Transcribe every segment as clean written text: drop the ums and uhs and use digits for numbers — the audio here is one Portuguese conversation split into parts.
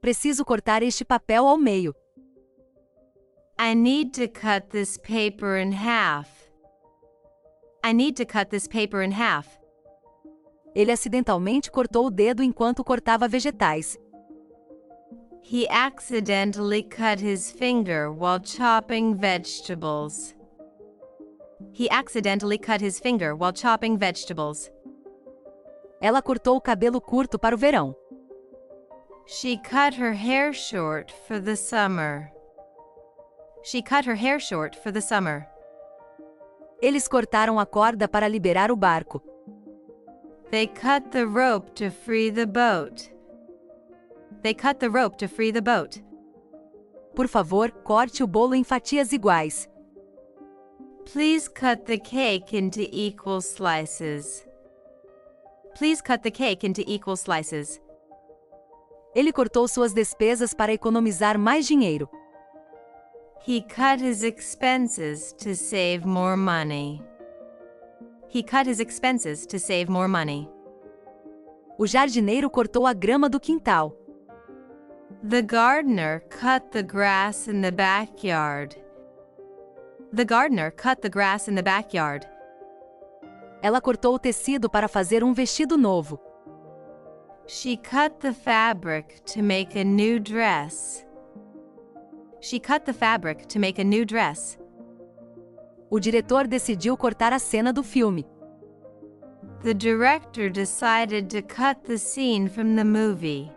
Preciso cortar este papel ao meio. I need to cut this paper in half. I need to cut this paper in half. Ele acidentalmente cortou o dedo enquanto cortava vegetais. He accidentally cut his finger while chopping vegetables. He accidentally cut his finger while chopping vegetables. Ela cortou o cabelo curto para o verão. She cut her hair short for the summer. She cut her hair short for the summer. Eles cortaram a corda para liberar o barco. They cut the rope to free the boat. They cut the rope to free the boat. Por favor, corte o bolo em fatias iguais. Please cut the cake into equal slices. Please cut the cake into equal slices. Ele cortou suas despesas para economizar mais dinheiro. He cut his expenses to save more money. He cut his expenses to save more money. O jardineiro cortou a grama do quintal. The gardener cut the grass in the backyard. The gardener cut the grass in the backyard. Ela cortou o tecido para fazer um vestido novo. She cut the fabric to make a new dress. She cut the fabric to make a new dress. O diretor decidiu cortar a cena do filme. The director decided to cut the scene from the movie.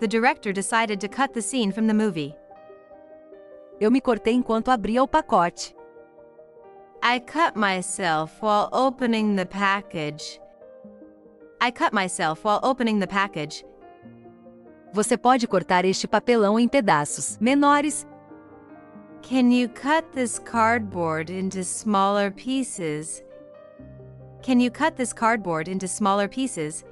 The director decided to cut the scene from the movie. Eu me cortei enquanto abria o pacote. I cut myself while opening the package. I cut myself while opening the package. Você pode cortar este papelão em pedaços menores. Can you cut this cardboard into smaller pieces? Can you cut this cardboard into smaller pieces?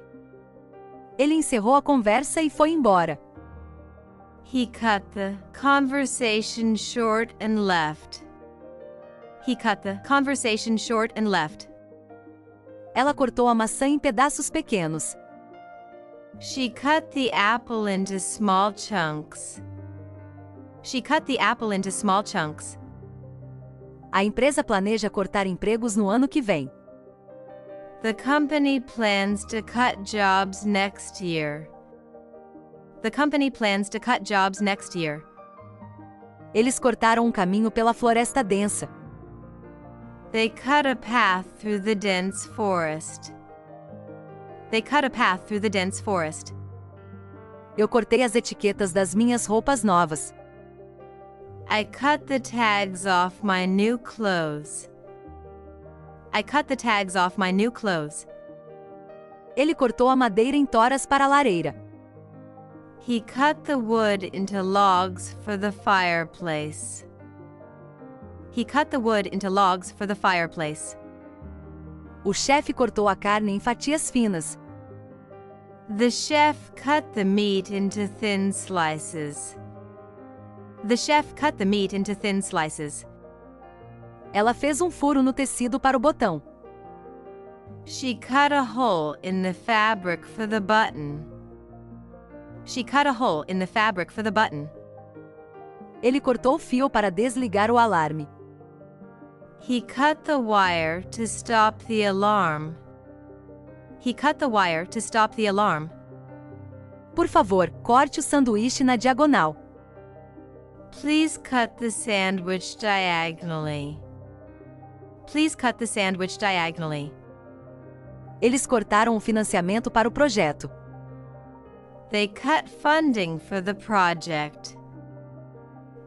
Ele encerrou a conversa e foi embora. He cut the conversation short and left. He cut the conversation short and left. Ela cortou a maçã em pedaços pequenos. She cut the apple into small chunks. She cut the apple into small chunks. A empresa planeja cortar empregos no ano que vem. The company plans to cut jobs next year. The company plans to cut jobs next year. Eles cortaram um caminho pela floresta densa. They cut a path through the dense forest. They cut a path through the dense forest. Eu cortei as etiquetas das minhas roupas novas. I cut the tags off my new clothes. I cut the tags off my new clothes. Ele cortou a madeira em toras para a lareira. He cut the wood into logs for the fireplace. He cut the wood into logs for the fireplace. O chefe cortou a carne em fatias finas. The chef cut the meat into thin slices. The chef cut the meat into thin slices. Ela fez um furo no tecido para o botão. She cut a hole in the fabric for the button. She cut a hole in the fabric for the button. Ele cortou o fio para desligar o alarme. He cut the wire to stop the alarm. He cut the wire to stop the alarm. Por favor, corte o sanduíche na diagonal. Please cut the sandwich diagonally. Please cut the sandwich diagonally. Eles cortaram o financiamento para o projeto. They cut funding for the project.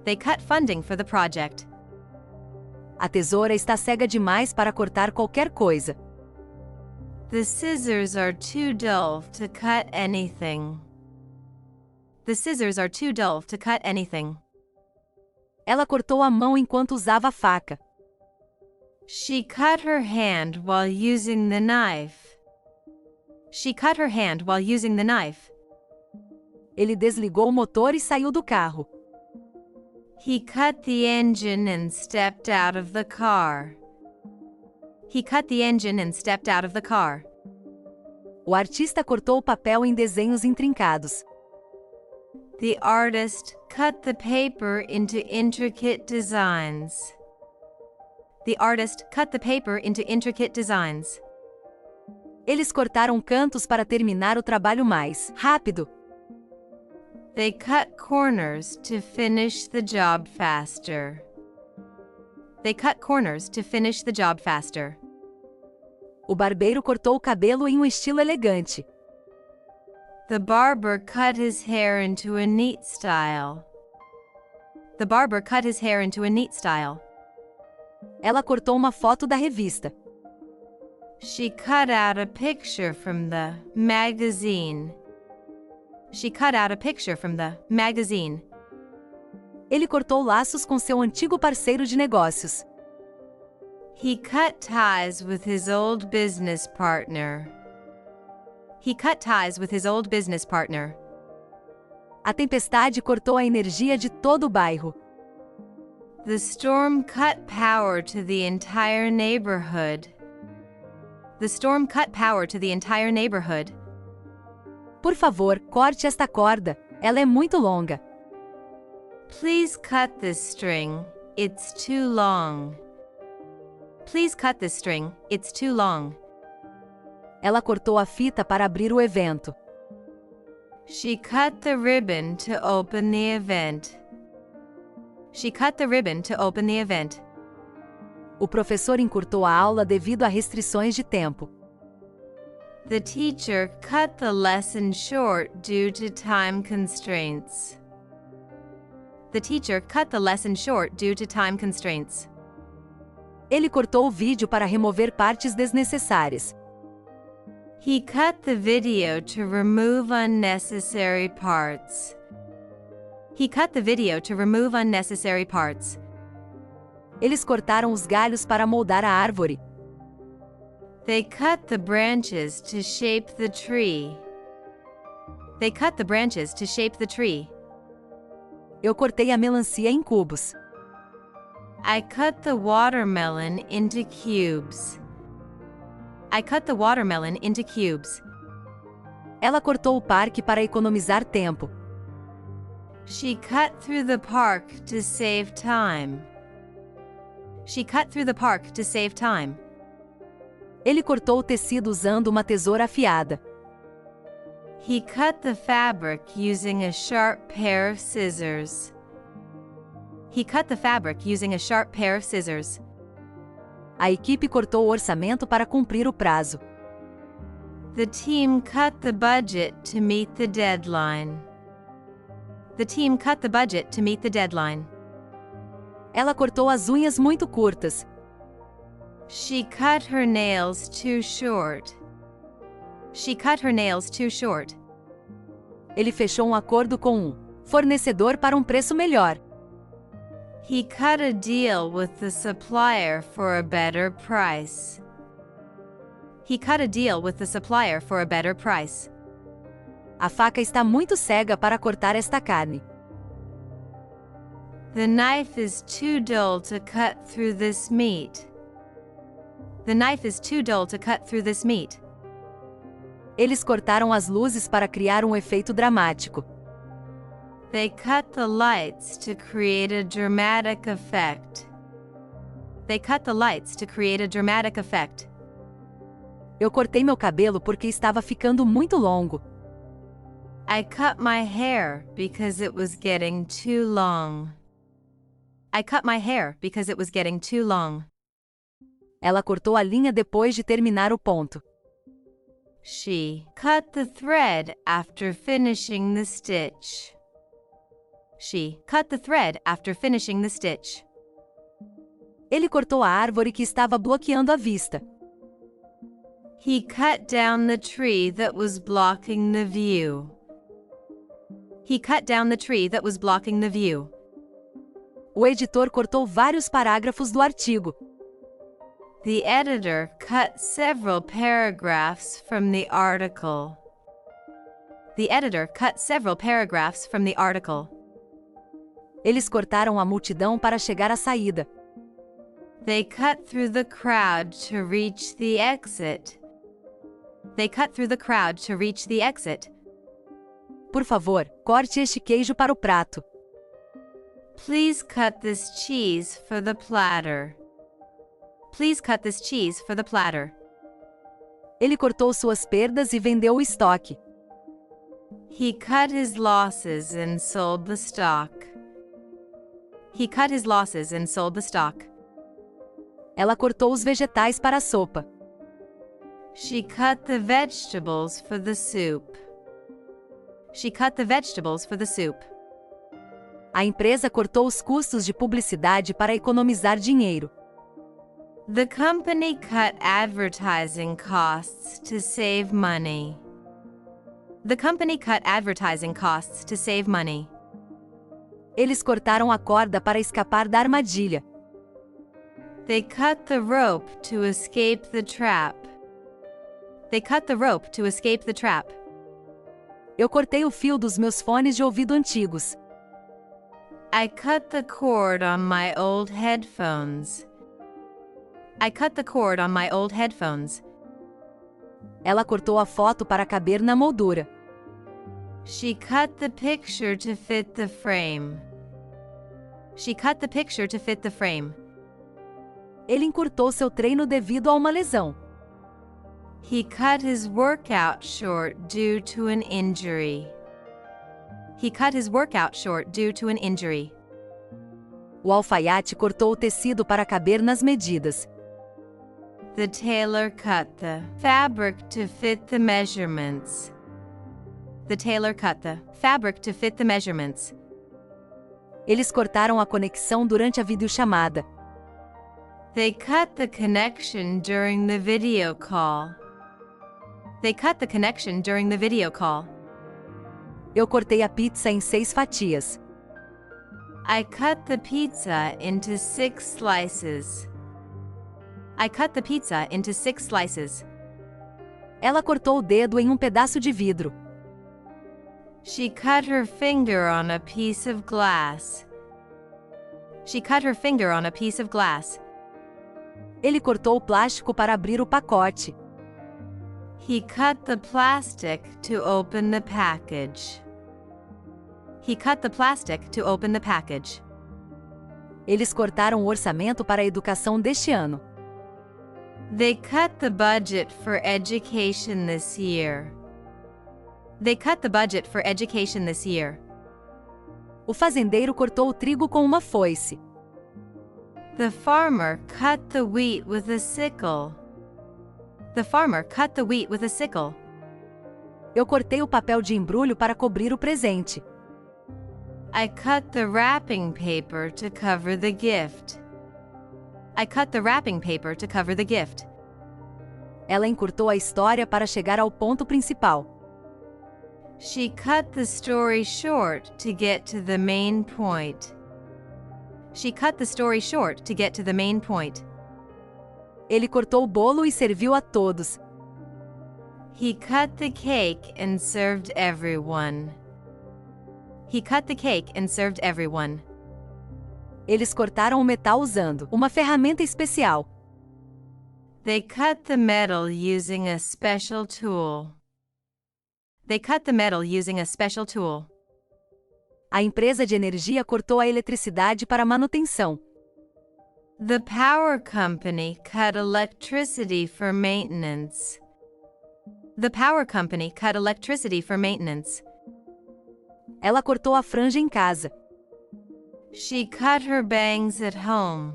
They cut funding for the project. A tesoura está cega demais para cortar qualquer coisa. The scissors are too dull to cut anything. The scissors are too dull to cut anything. Ela cortou a mão enquanto usava a faca. She cut her hand while using the knife. She cut her hand while using the knife. Ele desligou o motor e saiu do carro. He cut the engine and stepped out of the car. He cut the engine and stepped out of the car. O artista cortou o papel em desenhos intrincados. The artist cut the paper into intricate designs. The artist cut the paper into intricate designs. Eles cortaram cantos para terminar o trabalho mais rápido. They cut corners to finish the job faster. They cut corners to finish the job faster. O barbeiro cortou o cabelo em um estilo elegante. The barber cut his hair into a neat style. The barber cut his hair into a neat style. Ela cortou uma foto da revista. She cut out a picture from the magazine. She cut out a picture from the magazine. Ele cortou laços com seu antigo parceiro de negócios. He cut ties with his old business partner. He cut ties with his old business partner. A tempestade cortou a energia de todo o bairro. The storm cut power to the entire neighborhood. The storm cut power to the entire neighborhood. Por favor, corte esta corda. Ela é muito longa. Please cut this string. It's too long. Please cut this string. It's too long. Ela cortou a fita para abrir o evento. She cut the ribbon to open the event. She cut the ribbon to open the event. O professor encurtou a aula devido a restrições de tempo. The teacher cut the lesson short due to time constraints. The teacher cut the lesson short due to time constraints. Ele cortou o vídeo para remover partes desnecessárias. He cut the video to remove unnecessary parts. He cut the video to remove unnecessary parts. Eles cortaram os galhos para moldar a árvore. They cut the branches to shape the tree. They cut the branches to shape the tree. Eu cortei a melancia em cubos. I cut the watermelon into cubes. I cut the watermelon into cubes. Ela cortou o parque para economizar tempo. She cut through the park to save time. She cut through the park to save time. Ele cortou o tecido usando uma tesoura afiada. He cut the fabric using a sharp pair of scissors. He cut the fabric using a sharp pair of scissors. A equipe cortou o orçamento para cumprir o prazo. The team cut the budget to meet the deadline. The team cut the budget to meet the deadline. Ela cortou as unhas muito curtas. She cut her nails too short. She cut her nails too short. Ele fechou um acordo com um fornecedor para um preço melhor. He cut a deal with the supplier for a better price. He cut a deal with the supplier for a better price. A faca está muito cega para cortar esta carne. The knife is too dull to cut through this meat. The knife is too dull to cut through this meat. Eles cortaram as luzes para criar um efeito dramático. They cut the lights to create a dramatic effect. They cut the lights to create a dramatic effect. Eu cortei meu cabelo porque estava ficando muito longo. I cut my hair because it was getting too long. I cut my hair because it was getting too long. Ela cortou a linha depois de terminar o ponto. She cut the thread after finishing the stitch. She cut the thread after finishing the stitch. Ele cortou a árvore que estava bloqueando a vista. He cut down the tree that was blocking the view. He cut down the tree that was blocking the view. O editor cortou vários parágrafos do artigo. The editor cut several paragraphs from the article. The editor cut several paragraphs from the article. Eles cortaram a multidão para chegar à saída. They cut through the crowd to reach the exit. They cut through the crowd to reach the exit. Por favor, corte este queijo para o prato. Please cut this cheese for the platter. Please cut this cheese for the platter. Ele cortou suas perdas e vendeu o estoque. He cut his losses and sold the stock. He cut his losses and sold the stock. Ela cortou os vegetais para a sopa. She cut the vegetables for the soup. She cut the vegetables for the soup. A empresa cortou os custos de publicidade para economizar dinheiro. The company cut advertising costs to save money. The company cut advertising costs to save money. Eles cortaram a corda para escapar da armadilha. They cut the rope to escape the trap. They cut the rope to escape the trap. Eu cortei o fio dos meus fones de ouvido antigos. I cut the cord on my old headphones. I cut the cord on my old headphones. Ela cortou a foto para caber na moldura. She cut the picture to fit the frame. She cut the picture to fit the frame. Ele encurtou seu treino devido a uma lesão. He cut his workout short due to an injury. He cut his workout short due to an injury. O alfaiate cortou o tecido para caber nas medidas. The tailor cut the fabric to fit the measurements. The tailor cut the fabric to fit the measurements. Eles cortaram a conexão durante a videochamada. They cut the connection during the video call. They cut the connection during the video call. Eu cortei a pizza em 6 fatias. I cut the pizza into 6 slices. I cut the pizza into 6 slices. Ela cortou o dedo em um pedaço de vidro. She cut her finger on a piece of glass. She cut her finger on a piece of glass. Ele cortou o plástico para abrir o pacote. He cut the plastic to open the package. He cut the plastic to open the package. Eles cortaram o orçamento para a educação deste ano. They cut the budget for education this year. They cut the budget for education this year. O fazendeiro cortou o trigo com uma foice. The farmer cut the wheat with a sickle. The farmer cut the wheat with a sickle. Eu cortei o papel de embrulho para cobrir o presente. I cut the wrapping paper to cover the gift. I cut the wrapping paper to cover the gift. Ela encurtou a história para chegar ao ponto principal. She cut the story short to get to the main point. She cut the story short to get to the main point. Ele cortou o bolo e serviu a todos. He cut the cake and served everyone. He cut the cake and served everyone. Eles cortaram o metal usando uma ferramenta especial. They cut the metal using a special tool. They cut the metal using a special tool. A empresa de energia cortou a eletricidade para manutenção. The power company cut electricity for maintenance. The power company cut electricity for maintenance. Ela cortou a franja em casa. She cut her bangs at home.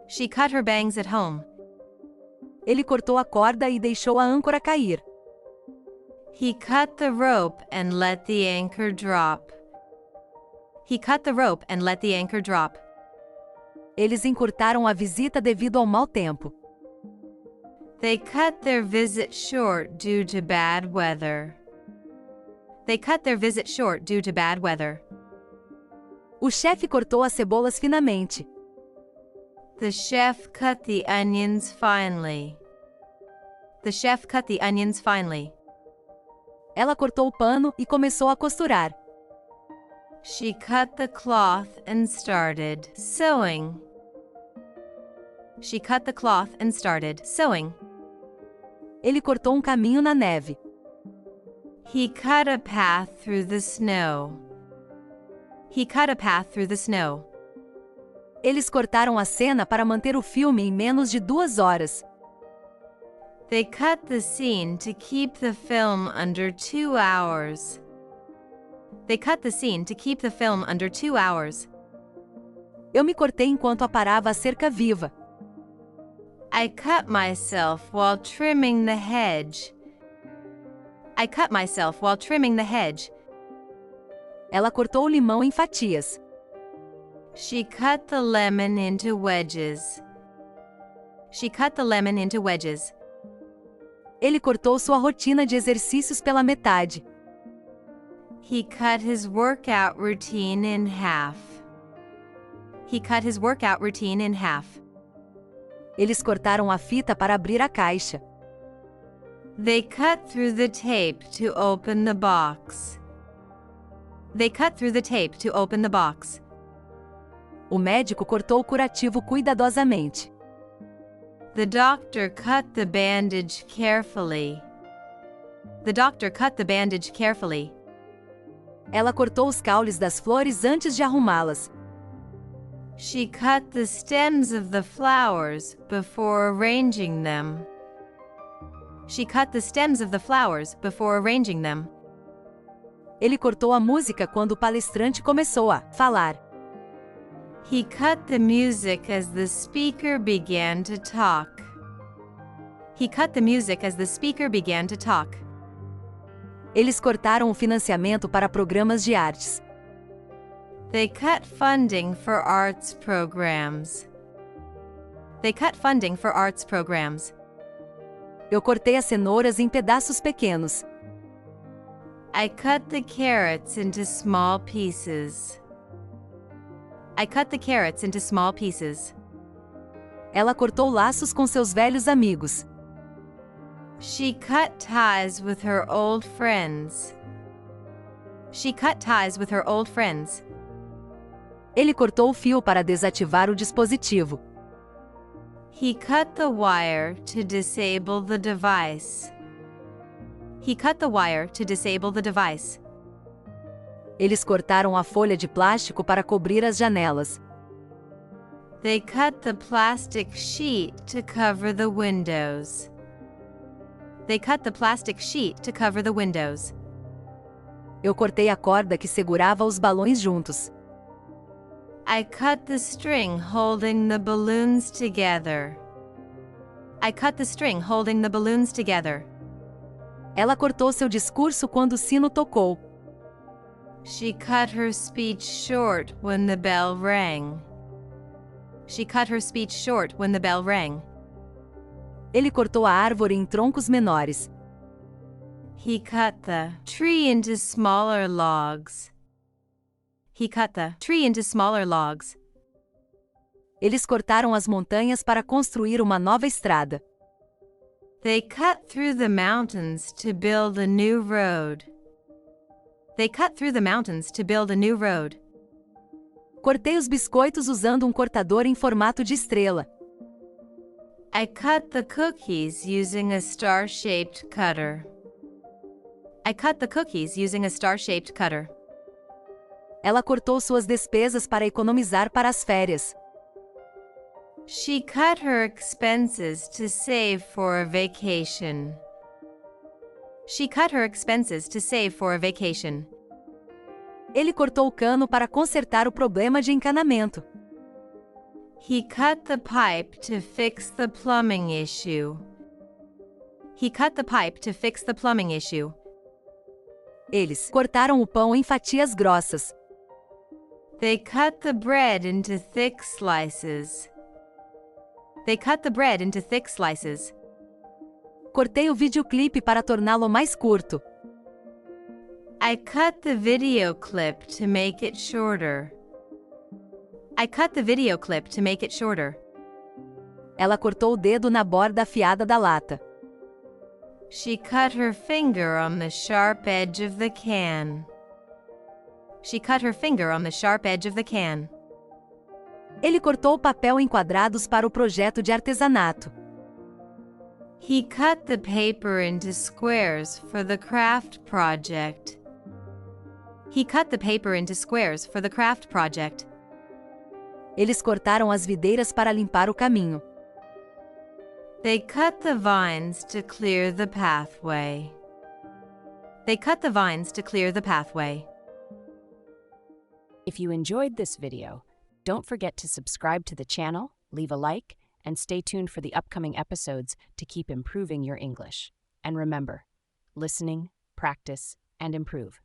She cut her bangs at home. Ele cortou a corda e deixou a âncora cair. He cut the rope and let the anchor drop. He cut the rope and let the anchor drop. Eles encurtaram a visita devido ao mau tempo. They cut their visit short due to bad weather. They cut their visit short due to bad weather. O chefe cortou as cebolas finamente. The chef cut the onions finely. The chef cut the onions finely. Ela cortou o pano e começou a costurar. She cut the cloth and started sewing. She cut the cloth and started sewing. Ele cortou um caminho na neve. He cut a path through the snow. He cut a path through the snow. Eles cortaram a cena para manter o filme em menos de 2 horas. They cut the scene to keep the film under 2 hours. They cut the scene to keep the film under 2 hours. Eu me cortei enquanto aparava a cerca viva. I cut myself while trimming the hedge. I cut myself while trimming the hedge. Ela cortou o limão em fatias. She cut the lemon into wedges. She cut the lemon into wedges. Ele cortou sua rotina de exercícios pela metade. He cut his workout routine in half. He cut his workout routine in half. Eles cortaram a fita para abrir a caixa. They cut through the tape to open the box. They cut through the tape to open the box. O médico cortou o curativo cuidadosamente. The doctor cut the bandage carefully. The doctor cut the bandage carefully. Ela cortou os caules das flores antes de arrumá-las. She cut the stems of the flowers before arranging them. She cut the stems of the flowers before arranging them. Ele cortou a música quando o palestrante começou a falar. He cut the music as the speaker began to talk. He cut the music as the speaker began to talk. Eles cortaram o financiamento para programas de artes. They cut funding for arts programs. They cut funding for arts programs. Eu cortei as cenouras em pedaços pequenos. I cut the carrots into small pieces. I cut the carrots into small pieces. Ela cortou laços com seus velhos amigos. She cut ties with her old friends. She cut ties with her old friends. Ele cortou o fio para desativar o dispositivo. He cut the wire to disable the device. He cut the wire to disable the device. Eles cortaram a folha de plástico para cobrir as janelas. They cut the plastic sheet to cover the windows. They cut the plastic sheet to cover the windows. Eu cortei a corda que segurava os balões juntos. I cut the string holding the balloons together. I cut the string holding the balloons together. Ela cortou seu discurso quando o sino tocou. She cut her speech short when the bell rang. She cut her speech short when the bell rang. Ele cortou a árvore em troncos menores. He cut the tree into smaller logs. He cut the tree into smaller logs. Eles cortaram as montanhas para construir uma nova estrada. They cut through the mountains to build a new road. They cut through the mountains to build a new road. Cortei os biscoitos usando um cortador em formato de estrela. I cut the cookies using a star-shaped cutter. I cut the cookies using a star-shaped cutter. Ela cortou suas despesas para economizar para as férias. She cut her expenses to save for a vacation. She cut her expenses to save for a vacation. Ele cortou o cano para consertar o problema de encanamento. He cut the pipe to fix the plumbing issue. He cut the pipe to fix the plumbing issue. Eles cortaram o pão em fatias grossas. They cut the bread into thick slices. They cut the bread into thick slices. Cortei o videoclipe para torná-lo mais curto. I cut the video clip to make it shorter. I cut the video clip to make it shorter. Ela cortou o dedo na borda afiada da lata. She cut her finger on the sharp edge of the can. She cut her finger on the sharp edge of the can. Ele cortou o papel em quadrados para o projeto de artesanato. He cut the paper into squares for the craft project. He cut the paper into squares for the craft project. Eles cortaram as videiras para limpar o caminho. They cut the vines to clear the pathway. They cut the vines to clear the pathway. If you enjoyed this video, don't forget to subscribe to the channel, leave a like, and stay tuned for the upcoming episodes to keep improving your English. And remember, listening, practice, and improve.